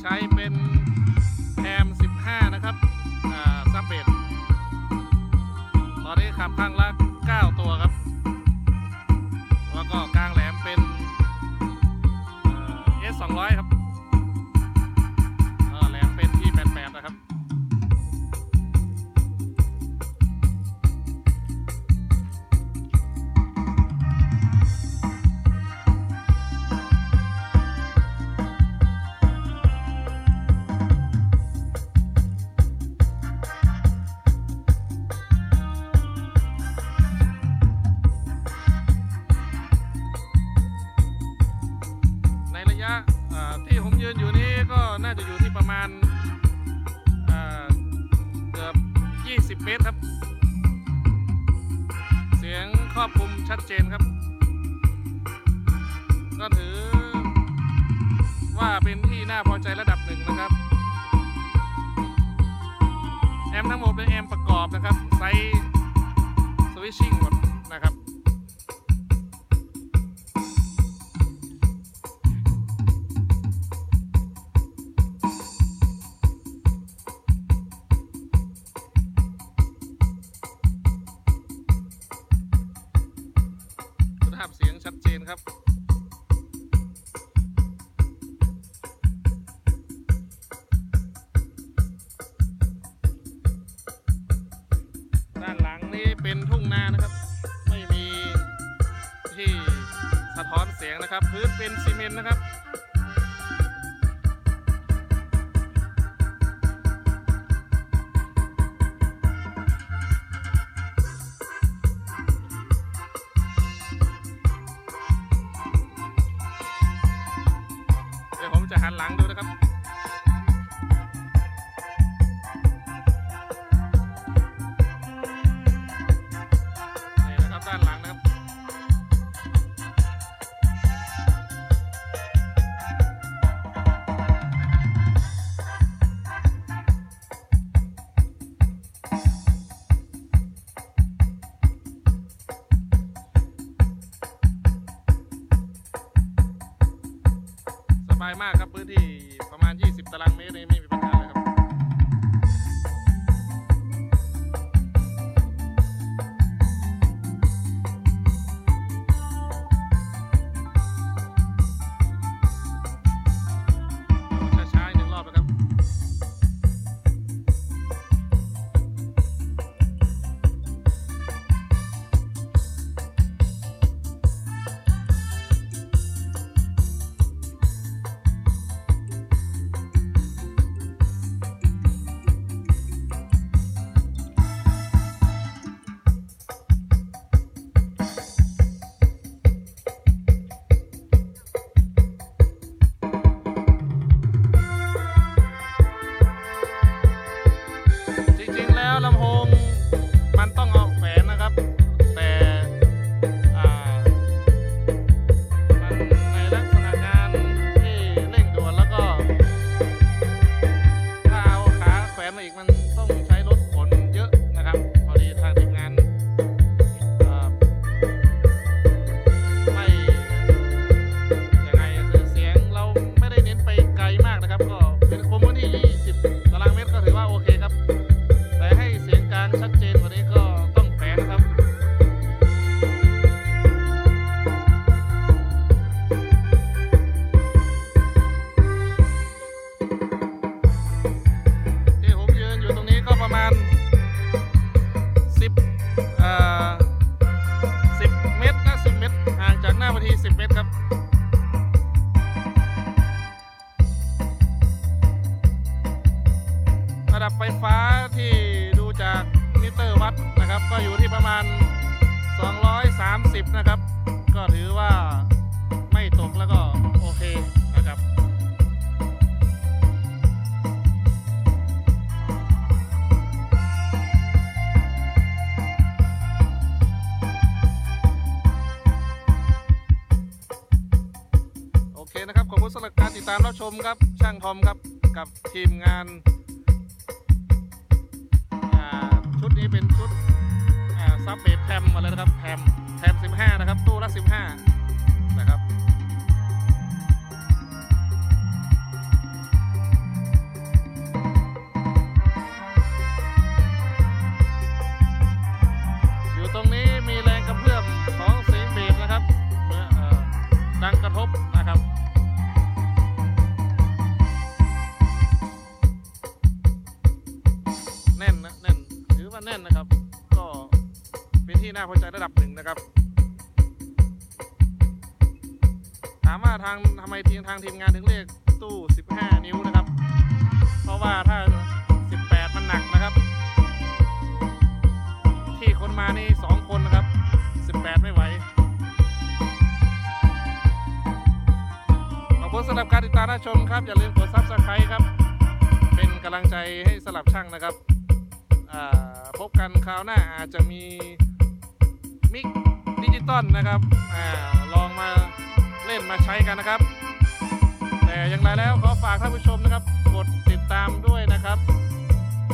ใช้เป็นแฮม15นะครับซับเบดตอนนี้ขับข้างละ9ตัวครับแล้วก็กลางแหลมเป็นS200ครับแหลมเป็นที่88นะครับที่ผมยืนอยู่นี้ก็น่าจะอยู่ที่ประมาณเกือบ20 เมตรครับเสียงครอบคลุมชัดเจนครับก็ถือว่าเป็นที่น่าพอใจระดับหนึ่งนะครับแอมทั้งหมดเป็นแอมประกอบนะครับไซส์สวิตชิ่งหมดนะครับเสียงชัดเจนครับด้านหลังนี้เป็นทุ่งนานะครับไม่มีที่สะท้อนเสียงนะครับพื้นเป็นซีเมนต์นะครับผมจะหันหลังดูนะครับนี่นะครับด้านหลังนะครับสบายมากครับพื้นที่ประมาณ20 ตารางเมตรไม่มีปัญหาเลยครับช้าๆ1 รอบนะครับลำโพงมันต้องเอาแขวนนะครับแต่มันในลักษณะงานที่เร่งด่วนแล้วก็ถ้าเอาขาแขวนมาอีกมันต้องใช้รถขนเยอะนะครับพอดีทางทีมงานไม่ยังไงคือเสียงเราไม่ได้เน้นไปไกลมากนะครับก็เป็นคมพื้นที่20 ตารางเมตรก็ถือว่าโอเคครับแต่ให้เสียงกลางชัดเจนกว่านี้ก็ต้องแฝงนะครับที่ผมยืนอยู่ตรงนี้ก็ประมาณ10 เมตรนะ10 เมตรห่างจากหน้าเวที10 เมตรครับระดับไฟฟ้าที่ดูจากมิเตอร์วัดนะครับก็อยู่ที่ประมาณ230นะครับก็ถือว่าไม่ตกแล้วก็โอเคนะครับโอเคนะครับขอบคุณสำหรับการติดตามรับชมครับช่างทอมครับกับทีมงานชุดนี้เป็นชุดซับเบสแพมมาเลยนะครับแพม15นะครับตู้ละ15นะครับ แน่นนะครับก็เป็นที่น่าพอใจระดับหนึ่งนะครับถามว่าทำไมทางทีมงานถึงเรียกตู้15 นิ้วนะครับเพราะว่าถ้า18มันหนักนะครับที่คนมานี่2คนนะครับ18ไม่ไหวขอบคุณสำหรับการติดตามรับชมครับอย่าลืมกด Subscribe ครับเป็นกำลังใจให้สลับช่างนะครับพบกันคราวหน้าอาจจะมีมิกดิจิตอลนะครับลองมาเล่นมาใช้กันนะครับแต่อย่างไรแล้วขอฝากท่านผู้ชมนะครับกดติดตามด้วยนะครับ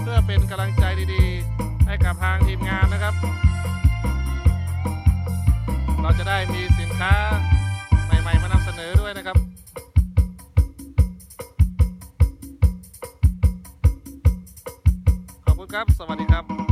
เพื่อเป็นกำลังใจดีๆให้กับทางทีมงานนะครับเราจะได้มีสินค้าใหม่ๆมานำเสนอด้วยนะครับขอบคุณครับสวัสดีครับ